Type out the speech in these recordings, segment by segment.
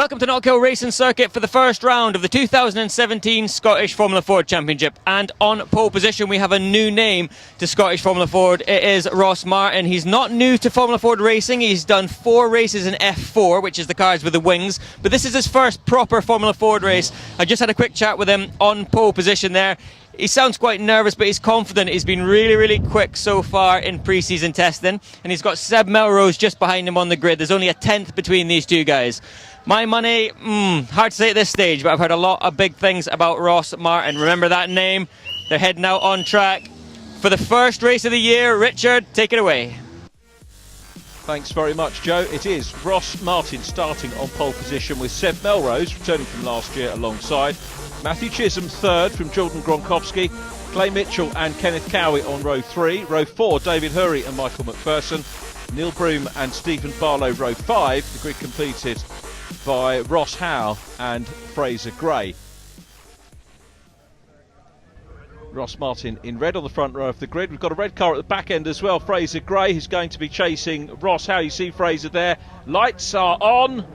Welcome to Knockhill Racing Circuit for the first round of the 2017 Scottish Formula Ford Championship. And on pole position we have a new name to Scottish Formula Ford. It is Ross Martin. He's not new to Formula Ford racing. He's done 4 races in F4, which is the cars with the wings. But this is his first proper Formula Ford race. I just had a quick chat with him on pole position there. He sounds quite nervous, but he's confident. He's been really quick so far in pre-season testing. And he's got Seb Melrose just behind him on the grid. There's only a tenth between these two guys. My money, hard to say at this stage, but I've heard a lot of big things about Ross Martin. Remember that name? They're heading out on track for the first race of the year. Richard, take it away. Thanks very much, Joe. It is Ross Martin starting on pole position with Seb Melrose, returning from last year alongside. Matthew Chisholm third from Jordan Gronkowski. Clay Mitchell and Kenneth COWIE on row 3. Row 4, David Hurry and Michael MacPHERSON. Neil Broom and Stephen Barlow, row 5. The grid completed by Ross Howe and Fraser Gray. Ross Martin in red on the front row of the grid. We've got a red car at the back end as well. Fraser Gray, who's going to be chasing Ross Howe. You see Fraser there. Lights are on.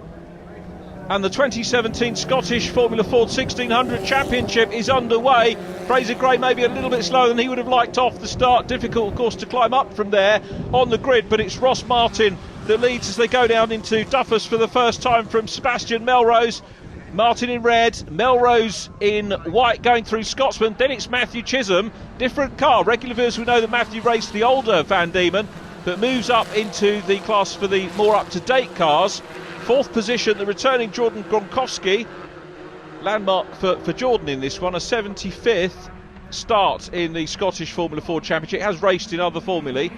And the 2017 Scottish Formula Ford 1600 Championship is underway. Fraser Gray maybe a little bit slower than he would have liked off the start. Difficult, of course, to climb up from there on the grid. But it's Ross Martin that leads as they go down into Duffus for the first time from Sebastian MELROSE. Martin in red, Melrose in white going through Scotsman. Then it's Matthew Chisholm. Different car. Regular viewers will know that Matthew raced the older Van Diemen, but moves up into the class for the more up-to-date cars. 4th position, the returning Jordan Gronkowski. Landmark for Jordan in this one, a 75th start in the Scottish Formula Ford Championship. It has raced in other formulae.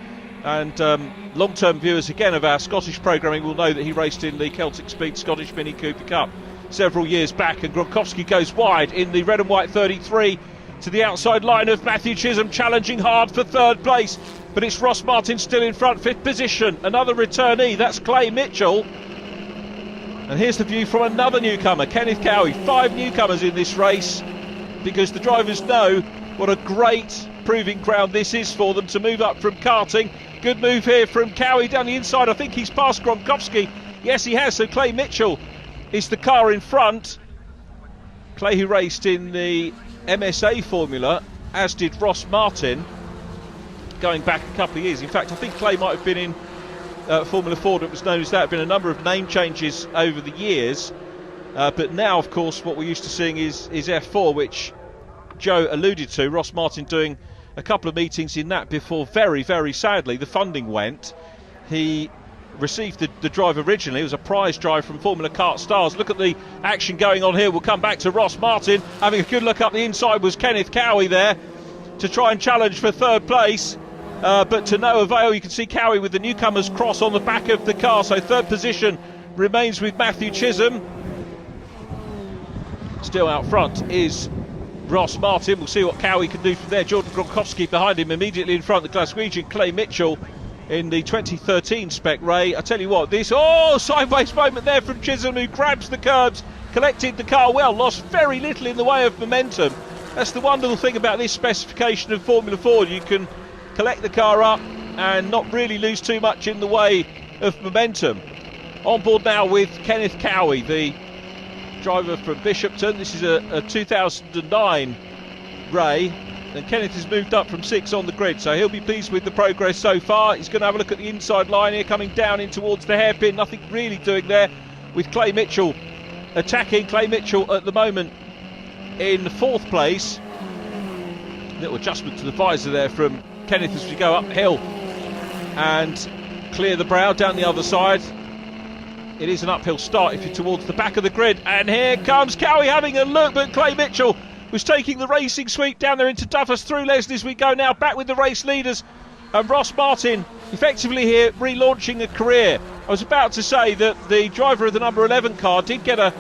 And long-term viewers again of our Scottish programming will know that he raced in the Celtic Speed Scottish Mini Cooper Cup several years back. And Gronkowski goes wide in the red and white 33 to the outside line of Matthew Chisholm, challenging hard for 3rd place. But it's Ross Martin still in front, 5th position. Another returnee, that's Clay Mitchell. And here's the view from another newcomer, Kenneth COWIE. 5 newcomers in this race, because the drivers know what a great proving ground this is for them to move up from karting. Good move here from COWIE down the inside. I think he's passed Gronkowski. Yes, he has. So Clay Mitchell is the car in front. Clay, who raced in the MSA formula, as did Ross Martin, going back a couple of years. In fact, I think Clay might have been in Formula Ford. It was known as that. There have been a number of name changes over the years. But now, of course, what we're used to seeing is F4, which Joe alluded to. Ross Martin doing a couple of meetings in that before very sadly the funding went. He received the drive originally. It was a prize drive from Formula Kart Stars. Look at the action going on here. We'll come back to Ross Martin. Having a good look up the inside was Kenneth COWIE there to try and challenge for 3rd place. But to no avail. You can see COWIE with the newcomers cross on the back of the car. So 3rd position remains with Matthew Chisholm. Still out front is Ross Martin. We'll see what COWIE can do from there. Jordan Gronkowski behind him, immediately in front, the Glaswegian Clay Mitchell in the 2013 Spec Ray. I tell you what, this sideways moment there from Chisholm, who grabs the curbs, collected the car well, lost very little in the way of momentum. That's the wonderful thing about this specification of Formula Ford. You can collect the car up and not really lose too much in the way of momentum. On board now with Kenneth COWIE, the driver from Bishopton. This is a 2009 Ray, and Kenneth has moved up from 6 on the grid, so he'll be pleased with the progress so far. He's going to have a look at the inside line here, coming down in towards the hairpin. Nothing really doing there with Clay Mitchell attacking. Clay Mitchell at the moment in 4th place. Little adjustment to the visor there from Kenneth as we go uphill and clear the brow down the other side. It is an uphill start if you're towards the back of the grid. And here comes COWIE having a look, but Clay Mitchell was taking the racing sweep down there into Duffus through Leslie's. We go now back with the race leaders. And Ross Martin effectively here relaunching a career. I was about to say that the driver of the number 11 car did get a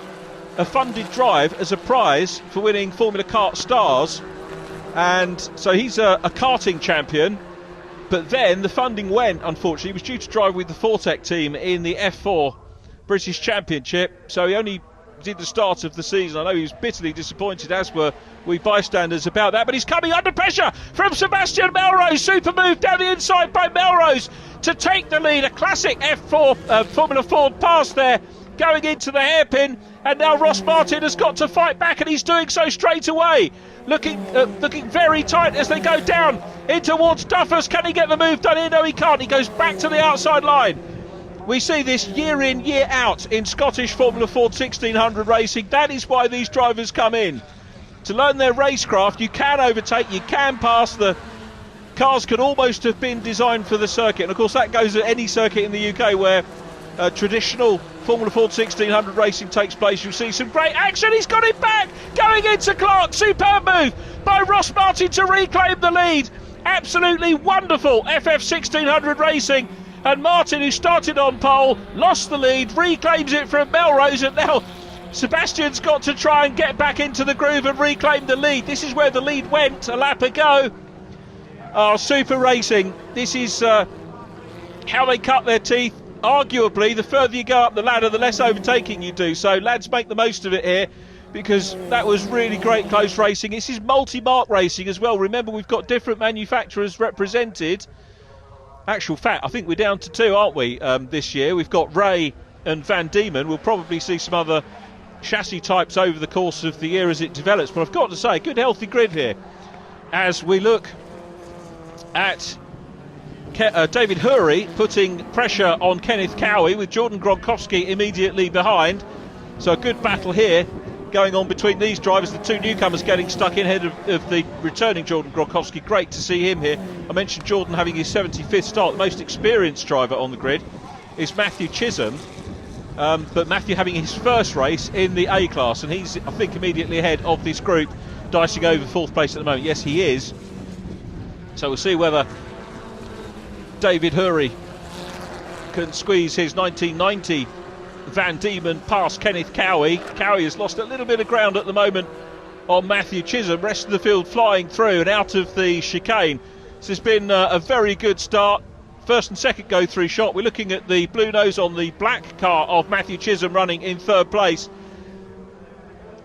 funded drive as a prize for winning Formula Kart Stars. And so he's a karting champion. But then the funding went, unfortunately. He was due to drive with the Fortec team in the F4 British Championship, so he only did the start of the season. I know he was bitterly disappointed, as were we bystanders, about that, but he's coming under pressure from Sebastian MELROSE. Super move down the inside by MELROSE to take the lead. A classic F4 Formula Ford pass there going into the hairpin, and now Ross Martin has got to fight back, and he's doing so straight away. Looking very tight as they go down in towards Duffus. Can he get the move done here? No, he can't. He goes back to the outside line. We see this year in, year out in Scottish Formula Ford 1600 racing. That is why these drivers come in. To learn their racecraft, you can overtake, you can pass. The cars could almost have been designed for the circuit. And of course that goes at any circuit in the UK where traditional Formula Ford 1600 racing takes place. You'll see some great action. He's got it back, going into Clark. Superb move by Ross Martin to reclaim the lead. Absolutely wonderful FF1600 racing. And Martin, who started on pole, lost the lead, reclaims it from Melrose, and now Sebastian's got to try and get back into the groove and reclaim the lead. This is where the lead went a lap ago. Oh, super racing. This is how they cut their teeth. Arguably, the further you go up the ladder, the less overtaking you do. So lads, make the most of it here, because that was really great close racing. This is multi-mark racing as well. Remember, we've got different manufacturers represented. Actual fact, I think we're down to two, aren't we, this year? We've got Ray and Van Diemen. We'll probably see some other chassis types over the course of the year as it develops. But I've got to say, good healthy grid here as we look at David Hurry putting pressure on Kenneth COWIE with Jordan Gronkowski immediately behind. So a good battle here going on between these drivers. The two newcomers getting stuck in ahead of the returning Jordan Gronkowski. Great to see him here. I mentioned Jordan having his 75th start. The most experienced driver on the grid is Matthew Chisholm, but Matthew having his first race in the A class, and he's, I think, immediately ahead of this group, dicing over fourth place at the moment. Yes, he is. So we'll see whether David Hurry can squeeze his 1990 Van Diemen past Kenneth COWIE. COWIE has lost a little bit of ground at the moment on Matthew Chisholm. Rest of the field flying through and out of the chicane. This has been a very good start. First and second go through shot. We're looking at the blue nose on the black car of Matthew Chisholm running in third place.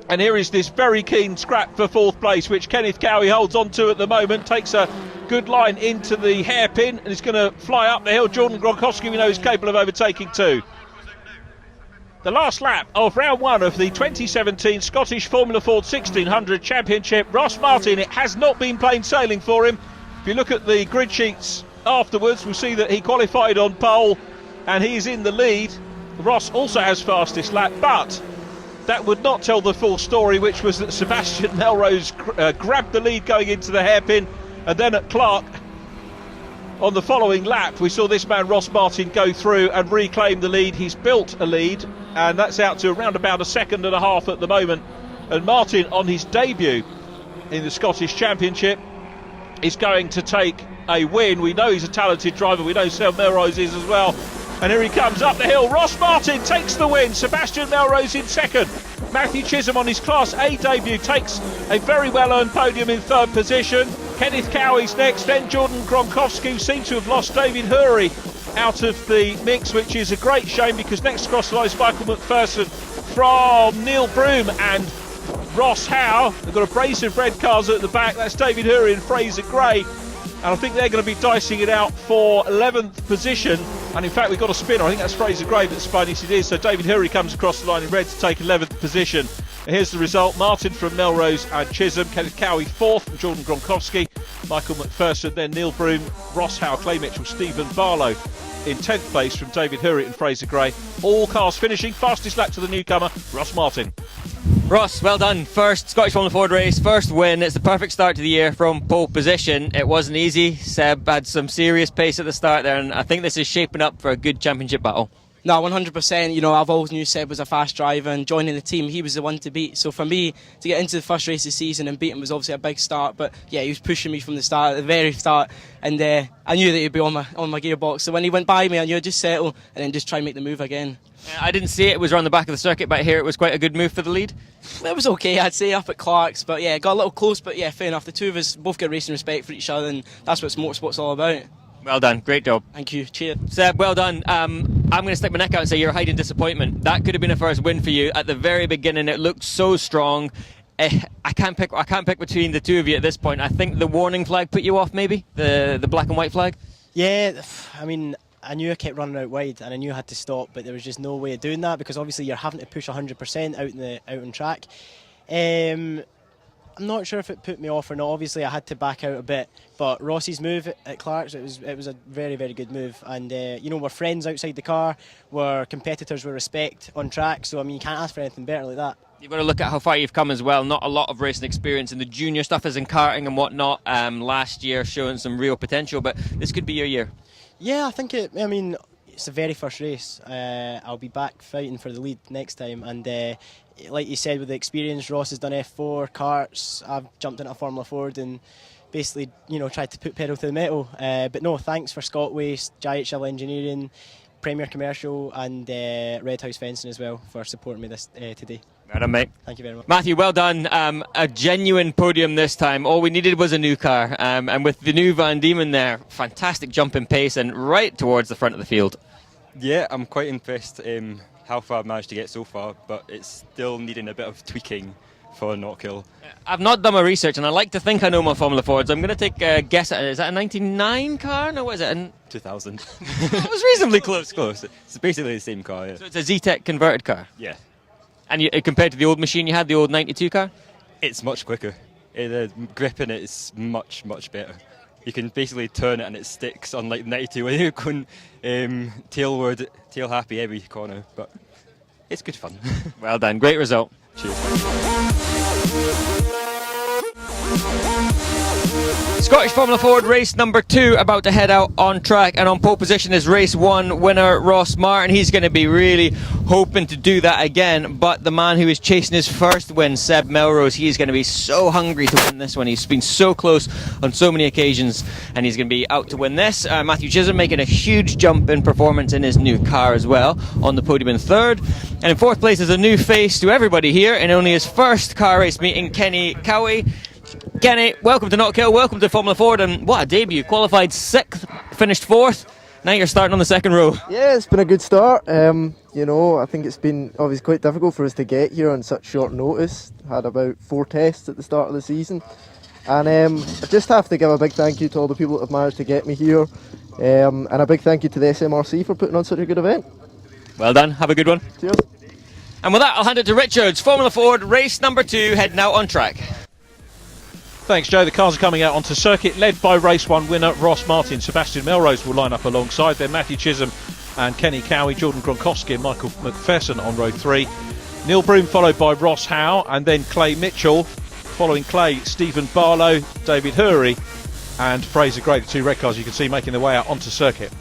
And here is this very keen scrap for fourth place, which Kenneth COWIE holds on to at the moment. Takes a good line into the hairpin and is going to fly up the hill. Jordan Gronkowski, we know, is capable of overtaking too. The last lap of round one of the 2017 Scottish Formula Ford 1600 Championship. Ross Martin, it has not been plain sailing for him. If you look at the grid sheets afterwards, we'll see that he qualified on pole and he's in the lead. Ross also has fastest lap, but that would not tell the full story, which was that Sebastian Melrose grabbed the lead going into the hairpin, and then at Clark on the following lap we saw this man Ross Martin go through and reclaim the lead. He's built a lead, and that's out to around about a second and a half at the moment. And Martin, on his debut in the Scottish Championship, is going to take a win. We know he's a talented driver, we know Sebastian Melrose is as well. And here he comes up the hill. Ross Martin takes the win. Sebastian Melrose in second. Matthew Chisholm on his Class A debut takes a very well-earned podium in third position. Kenneth COWIE's next, then Jordan Gronkowski, who seems to have lost David Hurry out of the mix, which is a great shame, because next across the line is Michael MacPHERSON from Neil Broom and Ross Howe. They've got a brace of red cars at the back. That's David Hurry and Fraser Gray. And I think they're going to be dicing it out for 11th position. And in fact, we've got a spinner. I think that's Fraser Gray that's spun. Yes, it is. So David Hurry comes across the line in red to take 11th position. And here's the result. Martin from Melrose and Chisholm. Kenneth COWIE fourth, and Jordan Gronkowski. Michael MacPHERSON, then Neil Broom, Ross Howe, Clay Mitchell, Stephen Barlow in 10th place from David Hurry and Fraser Gray. All cars finishing. Fastest lap to the newcomer, Ross Martin. Ross, well done. First Scottish Formula Ford race, first win. It's the perfect start to the year from pole position. It wasn't easy. Seb had some serious pace at the start there, and I think this is shaping up for a good championship battle. No, 100%. You know, I've always knew Seb was a fast driver, and joining the team, he was the one to beat. So for me, to get into the first race of the season and beat him was obviously a big start. But yeah, he was pushing me from the start, at the very start, and I knew that he'd be on my gearbox. So when he went by me, I knew I'd just settle and then just try and make the move again. I didn't see it. It was around the back of the circuit, but here it was quite a good move for the lead. It was okay, I'd say, up at Clark's, but yeah, got a little close. But yeah, fair enough. The two of us both got racing respect for each other, and that's what motorsport's all about. Well done, great job. Thank you, cheers. Seb, well done. I'm going to stick my neck out and say you're hiding disappointment. That could have been a first win for you. At the very beginning, it looked so strong. I can't pick between the two of you at this point. I think the warning flag put you off, maybe? The black and white flag? Yeah, I mean, I knew I kept running out wide, and I knew I had to stop, but there was just no way of doing that because obviously you're having to push 100% out on track. I'm not sure if it put me off or not. Obviously, I had to back out a bit, but Ross's move at Clark's, it was a very, very good move. And you know, we're friends outside the car, we're competitors with respect on track. So I mean, you can't ask for anything better like that. You've got to look at how far you've come as well. Not a lot of racing experience in the junior stuff as in karting and whatnot. Last year showing some real potential, but this could be your year. Yeah, I think I mean, it's the very first race. I'll be back fighting for the lead next time, and like you said, with the experience, Ross has done F4 karts. I've jumped into Formula Ford and basically, you know, tried to put pedal to the metal. But no, thanks for Scott Waste, GHL Engineering, Premier Commercial, and Red House Fencing as well for supporting me this today. Well done, mate. Thank you very much. Matthew, well done. A genuine podium this time. All we needed was a new car. And with the new Van Diemen there, fantastic jump in pace and right towards the front of the field. Yeah, I'm quite impressed how far I've managed to get so far, but it's still needing a bit of tweaking for Knockhill. I've not done my research, and I like to think I know my Formula Fords. I'm going to take a guess at it. Is that a 99 car? No, what is it? 2000. That was reasonably close. It's close. It's basically the same car, yeah. So it's a Z-Tech converted car? Yeah. And compared to the old machine you had, the old 92 car? It's much quicker. The grip in it is much, much better. You can basically turn it and it sticks, unlike the 92 when you're going tail happy every corner. But it's good fun. Well done. Great result. Cheers. Scottish Formula Ford race number 2 about to head out on track, and on pole position is race 1 winner Ross Martin. He's going to be really hoping to do that again, but the man who is chasing his first win, Seb Melrose, he's going to be so hungry to win this one. He's been so close on so many occasions, and he's going to be out to win this. Matthew Chisholm making a huge jump in performance in his new car as well, on the podium in 3rd. And in 4th place is a new face to everybody here in only his first car race meeting, Kenneth COWIE. Kenny, welcome to Knockhill, welcome to Formula Ford, and what a debut. Qualified 6th, finished 4th, now you're starting on the 2nd row. Yeah, it's been a good start. You know, I think it's been obviously quite difficult for us to get here on such short notice. Had about 4 tests at the start of the season. And I just have to give a big thank you to all the people that have managed to get me here. And a big thank you to the SMRC for putting on such a good event. Well done, have a good one. Cheers. And with that, I'll hand it to Richards. Formula Ford, race number 2, heading out on track. Thanks, Joe. The cars are coming out onto circuit, led by race 1 winner Ross Martin. Sebastian Melrose will line up alongside them. Matthew Chisholm and Kenneth COWIE, Jordan Gronkowski and Michael MacPHERSON on row 3. Neil Broom followed by Ross Howe, and then Clay Mitchell. Following Clay, Stephen Barlow, David Hurry and Fraser Gray, the 2 red cars you can see making their way out onto circuit.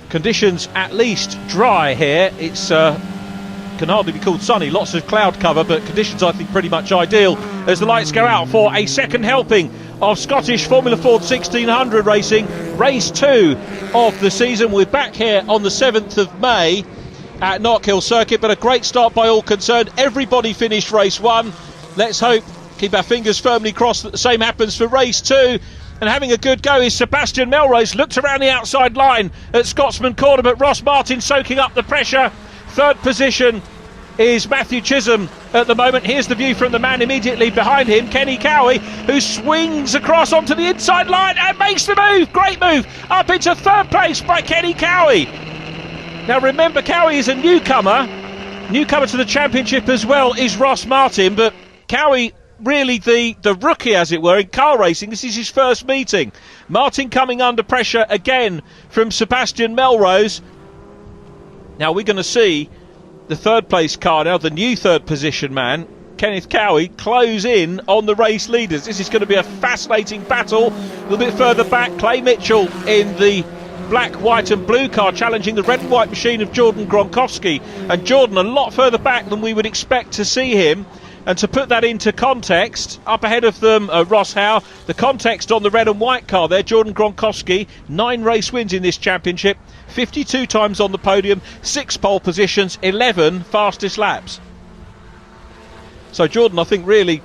Conditions at least dry here. It's can hardly be called sunny, lots of cloud cover, but conditions I think pretty much ideal as the lights go out for a second helping of Scottish Formula Ford 1600 racing, race 2 of the season. We're back here on the 7th of May at Knockhill Circuit, but a great start by all concerned. Everybody finished race 1. Let's hope, keep our fingers firmly crossed, that the same happens for race 2. And having a good go is Sebastian Melrose. Looked around the outside line at Scotsman Corner, but Ross Martin soaking up the pressure. 3rd position is Matthew Chisholm at the moment. Here's the view from the man immediately behind him, Kenneth COWIE, who swings across onto the inside line and makes the move. Great move up into 3rd place by Kenneth COWIE. Now remember, COWIE is a newcomer to the championship as well is Ross Martin, but COWIE really the rookie, as it were, in car racing. This is his first meeting. Martin coming under pressure again from Sebastian Melrose. Now we're going to see the 3rd place car now, the new 3rd position man, Kenneth COWIE, close in on the race leaders. This is going to be a fascinating battle. A little bit further back, Clay Mitchell in the black, white and blue car challenging the red and white machine of Jordan Gronkowski. And Jordan a lot further back than we would expect to see him. And to put that into context, up ahead of them, Ross Howe, the context on the red and white car there, Jordan Gronkowski, 9 race wins in this championship, 52 times on the podium, 6 pole positions, 11 fastest laps. So Jordan, I think, really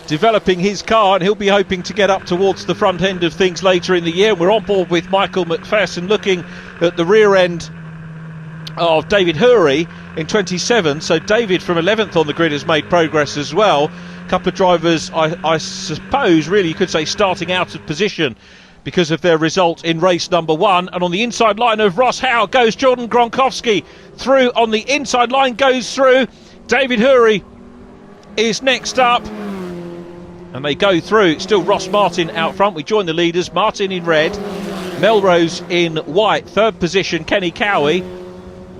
developing his car, and he'll be hoping to get up towards the front end of things later in the year. We're on board with Michael MacPHERSON looking at the rear end of David Hurry in 27, so David from 11th on the grid has made progress as well. A couple of drivers, I suppose, really you could say starting out of position because of their result in race number 1. And on the inside line of Ross Howe goes Jordan Gronkowski. Through on the inside line goes through. David Hurry is next up. And they go through. Still Ross Martin out front. We join the leaders. Martin in red. Melrose in white. Third position, Kenny Cowie.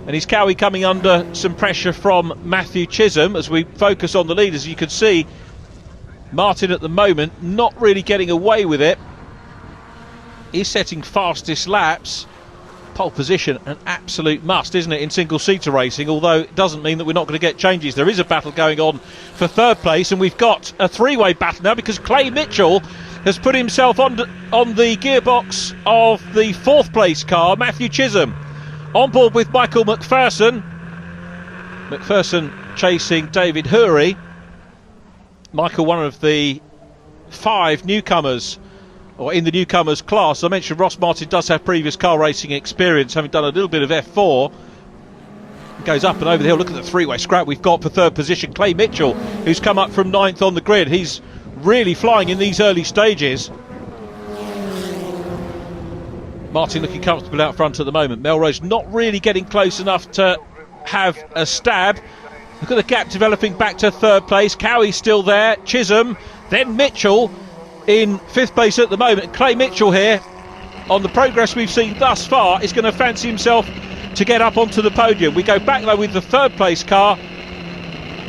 And is Cowie coming under some pressure from Matthew Chisholm? As we focus on the leaders, you can see Martin at the moment not really getting away with it. He's setting fastest laps. Pole position, an absolute must, isn't it, in single-seater racing, although it doesn't mean that we're not going to get changes. There is a battle going on for third place, and we've got a three-way battle now because Clay Mitchell has put himself on the gearbox of the fourth place car, Matthew Chisholm, on board with Michael MacPHERSON. MacPHERSON chasing David Hurry. Michael, one of the 5 newcomers, or in the newcomers class. I mentioned Ross Martin does have previous car racing experience, having done a little bit of F4. Goes up and over the hill. Look at the three-way scrap we've got for third position. Clay Mitchell, who's come up from 9th on the grid. He's really flying in these early stages. Martin looking comfortable out front at the moment. Melrose not really getting close enough to have a stab. Look at the gap developing back to third place. Cowie still there. Chisholm, then Mitchell in 5th place at the moment. Clay Mitchell here, on the progress we've seen thus far, is going to fancy himself to get up onto the podium. We go back though with the 3rd place car.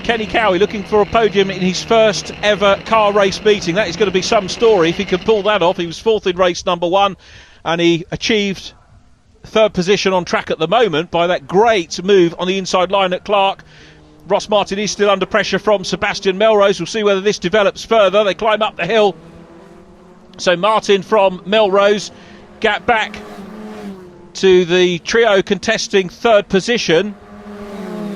Kenny Cowie looking for a podium in his first ever car race meeting. That is going to be some story if he can pull that off. He was 4th in race number 1 and he achieved 3rd position on track at the moment by that great move on the inside line at Clark. Ross Martin is still under pressure from Sebastian Melrose. We'll see whether this develops further. They climb up the hill. So Martin from Melrose, gap back to the trio contesting 3rd position.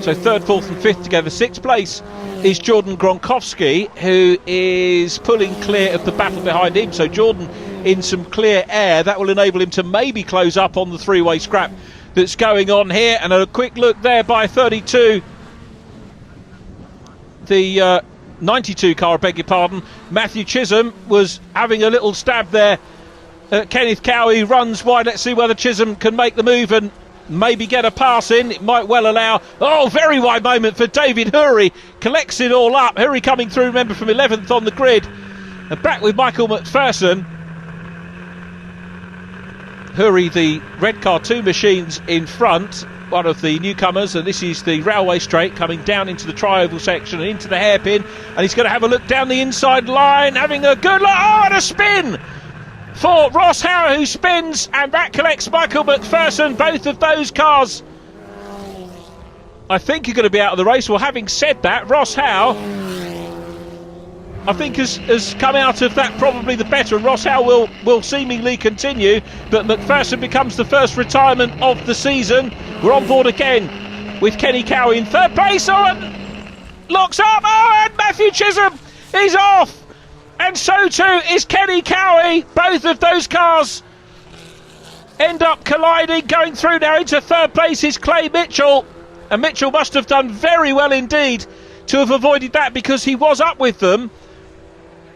So 3rd, 4th and 5th together. 6th place is Jordan Gronkowski, who is pulling clear of the battle behind him. So Jordan in some clear air. That will enable him to maybe close up on the three-way scrap that's going on here. And a quick look there by 32. The 92 car, I beg your pardon. Matthew Chisholm was having a little stab there. Kenneth Cowie runs wide. Let's see whether Chisholm can make the move and maybe get a pass in. It might well allow. Oh, very wide moment for David Hurry. Collects it all up. Hurry coming through, remember, from 11th on the grid. And back with Michael MacPHERSON. Hurry, the red car, 2 machines in front. One of the newcomers, and this is the railway straight coming down into the tri-oval section and into the hairpin, and he's going to have a look down the inside line, having a good look. Oh, and a spin for Ross Howe, who spins, and that collects Michael MacPHERSON. Both of those cars, I think, are going to be out of the race. Well, having said that, Ross Howe, I think, has come out of that probably the better, and Ross Howe will seemingly continue, but MacPHERSON becomes the first retirement of the season. We're on board again with Kenny Cowie in 3rd place. Oh, and locks up. Oh, and Matthew Chisholm is off, and so too is Kenny Cowie. Both of those cars end up colliding. Going through now into 3rd place is Clay Mitchell, and Mitchell must have done very well indeed to have avoided that, because he was up with them.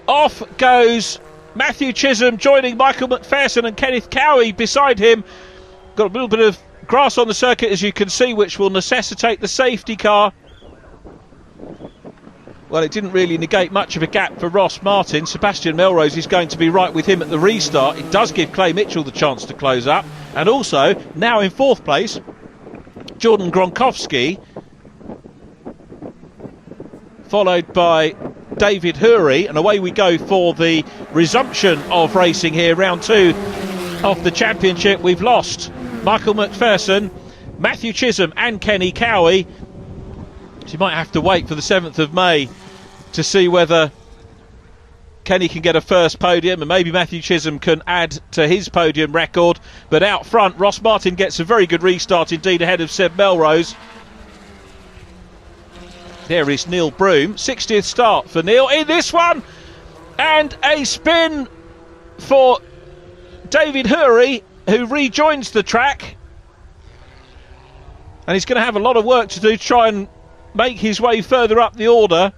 Off goes Matthew Chisholm, joining Michael MacPHERSON and Kenneth Cowie beside him. Got a little bit of grass on the circuit, as you can see, which will necessitate the safety car. Well, it didn't really negate much of a gap for Ross Martin. Sebastian Melrose is going to be right with him at the restart. It does give Clay Mitchell the chance to close up. And also, now in 4th place, Jordan Gronkowski, followed by David Hurry, and away we go for the resumption of racing here, round 2 of the championship. We've lost Michael MacPHERSON, Matthew Chisholm and Kenny Cowie. So you might have to wait for the 7th of May to see whether Kenny can get a first podium, and maybe Matthew Chisholm can add to his podium record. But out front, Ross Martin gets a very good restart indeed, ahead of Seb Melrose. There is Neil Broom, 60th start for Neil in this one, and a spin for David Hurry, who rejoins the track, and he's going to have a lot of work to do to try and make his way further up the order.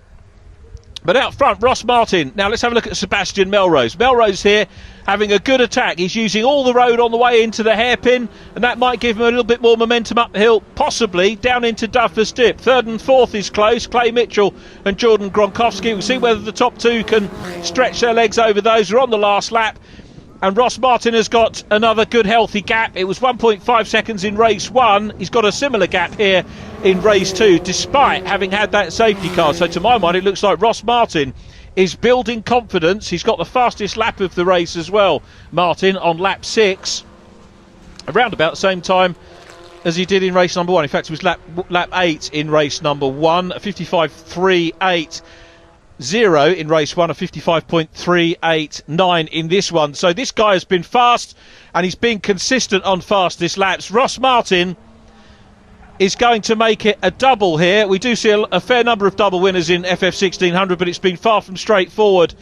But out front, Ross Martin. Now let's have a look at Sebastian Melrose. Melrose here having a good attack. He's using all the road on the way into the hairpin, and that might give him a little bit more momentum up the hill, possibly down into Duffers Dip. Third and fourth is close. Clay Mitchell and Jordan Gronkowski. We'll see whether the top two can stretch their legs over those. We're on the last lap. And Ross Martin has got another good healthy gap. It was 1.5 seconds in race 1. He's got a similar gap here in race 2, despite having had that safety car. So to my mind, it looks like Ross Martin is building confidence. He's got the fastest lap of the race as well, Martin, on lap 6. Around about the same time as he did in race number 1. In fact, it was lap 8 in race number 1. 55.380 in race 1, a 55.389 in this one. So this guy has been fast, and he's been consistent on fastest laps. Ross Martin is going to make it a double here. We do see a fair number of double winners in FF1600, but it's been far from straightforward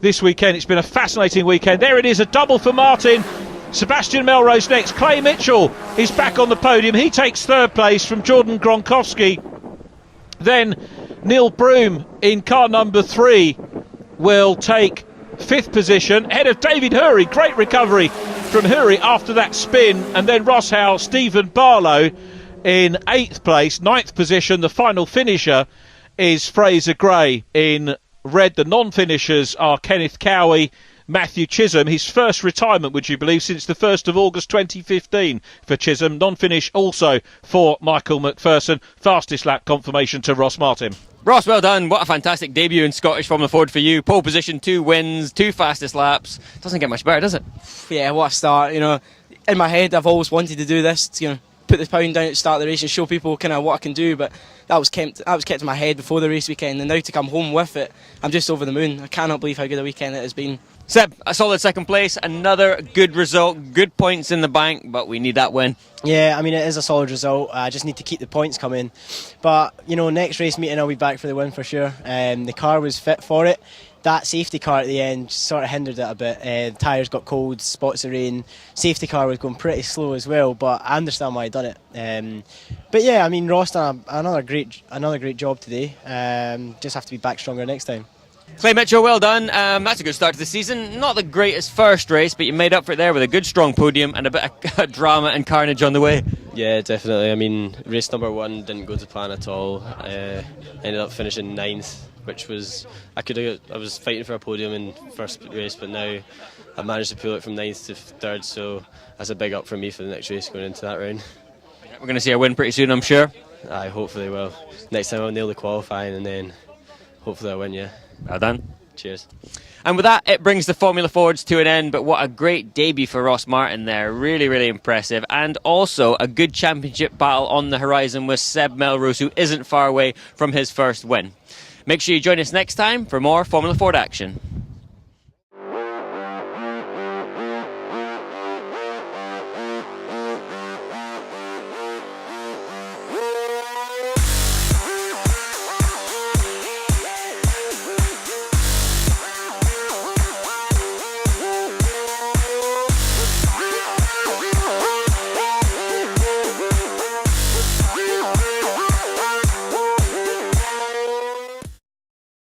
this weekend. It's been a fascinating weekend. There it is, a double for Martin. Sebastian Melrose next. Clay Mitchell is back on the podium. He takes third place from Jordan Gronkowski. Then Neil Broom in car number 3 will take 5th position ahead of David Hurry. Great recovery from Hurry after that spin. And then Ross Howe, Stephen Barlow in 8th place, 9th position. The final finisher is Fraser Gray in red. The non-finishers are Kenneth COWIE, Matthew Chisholm, his first retirement, would you believe, since the 1st of August 2015 for Chisholm. Non-finish also for Michael MacPherson. Fastest lap confirmation to Ross Martin. Ross, well done. What a fantastic debut in Scottish Formula Ford for you. Pole position, 2 wins, 2 fastest laps. Doesn't get much better, does it? Yeah, what a start. You know, in my head, I've always wanted to do this. To, you know, put the pound down at the start of the race and show people kind of what I can do. But that was kept in my head before the race weekend, and now to come home with it, I'm just over the moon. I cannot believe how good a weekend it has been. Seb, a solid 2nd place, another good result, good points in the bank, but we need that win. Yeah, I mean, it is a solid result. I just need to keep the points coming. But, you know, next race meeting I'll be back for the win for sure. The car was fit for it. That safety car at the end sort of hindered it a bit. The tyres got cold, spots of rain. Safety car was going pretty slow as well, but I understand why he done it. But yeah, I mean, Ross done another great job today. Just have to be back stronger next time. Clay Mitchell, well done. That's a good start to the season. Not the greatest first race, but you made up for it there with a good strong podium and a bit of drama and carnage on the way. Yeah, definitely. I mean, race number 1 didn't go to plan at all. Ended up finishing 9th, which was I was fighting for a podium in first race, but now I managed to pull it from 9th to 3rd, so that's a big up for me for the next race going into that round. We're going to see a win pretty soon, I'm sure. I hopefully will. Next time I'll nail the qualifying, and then hopefully I'll win, yeah. Well done. Cheers. And with that, it brings the Formula Fords to an end, but what a great debut for Ross Martin there. Really, really impressive. And also a good championship battle on the horizon with Seb Melrose, who isn't far away from his first win. Make sure you join us next time for more Formula Ford action.